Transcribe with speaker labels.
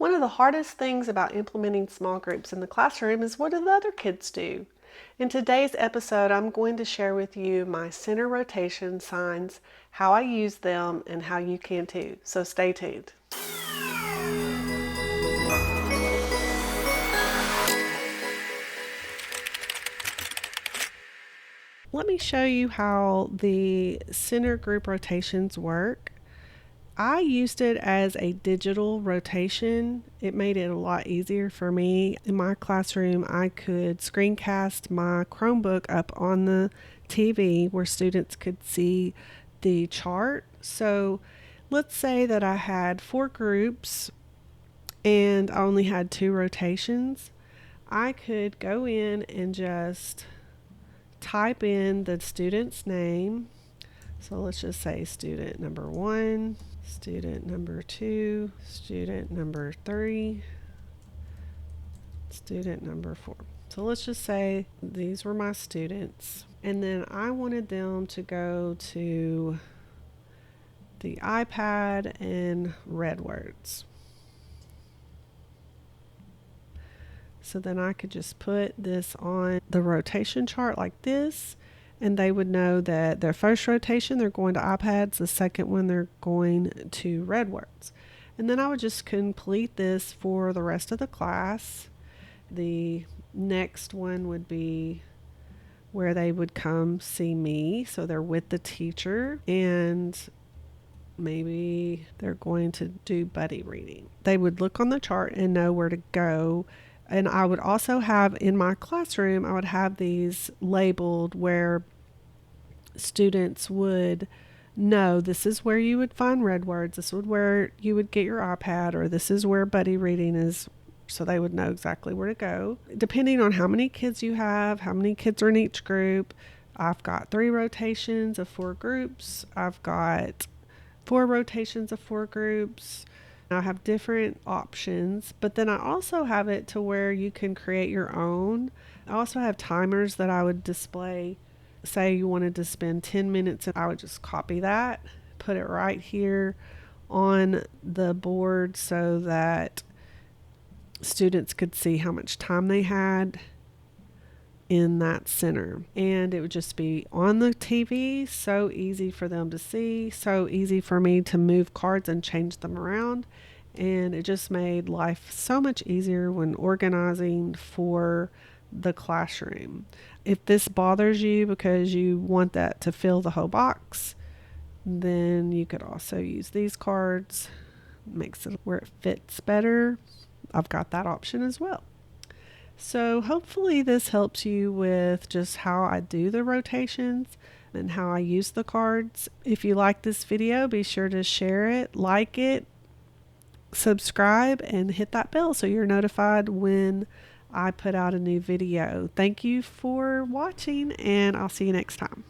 Speaker 1: One of the hardest things about implementing small groups in the classroom is what do the other kids do? In today's episode, I'm going to share with you my center rotation signs, how I use them, and how you can too. So stay tuned. Let me show you how the center group rotations work. I used it as a digital rotation. It made it a lot easier for me. In my classroom, I could screencast my Chromebook up on the TV where students could see the chart. So let's say that I had 4 groups and I only had 2 rotations. I could go in and just type in the student's name. So let's just say student number 1, student number 2, student number 3, student number 4. So let's just say these were my students. And then I wanted them to go to the iPad and read words. So then I could just put this on the rotation chart like this, and they would know that their first rotation they're going to iPads, the second one they're going to read words. And then I would just complete this for the rest of the class. The next one would be where they would come see me, so they're with the teacher, and maybe they're going to do buddy reading. They would look on the chart and know where to go. And I would also have in my classroom, I would have these labeled where students would know this is where you would find read words, this is where you would get your iPad, or this is where buddy reading is, so they would know exactly where to go. Depending on how many kids you have, how many kids are in each group, I've got 3 rotations of 4 groups. I've got 4 rotations of 4 groups. I have different options, but then I also have it to where you can create your own. I also have timers that I would display. Say you wanted to spend 10 minutes, and I would just copy that, put it right here on the board so that students could see how much time they had in that center. And it would just be on the TV, so easy for them to see, so easy for me to move cards and change them around. And it just made life so much easier when organizing for the classroom. If this bothers you because you want that to fill the whole box, then you could also use these cards. Makes it where it fits better. I've got that option as well. So hopefully this helps you with just how I do the rotations and how I use the cards. If you like this video, be sure to share it, like it, subscribe, and hit that bell so you're notified when I put out a new video. Thank you for watching, and I'll see you next time.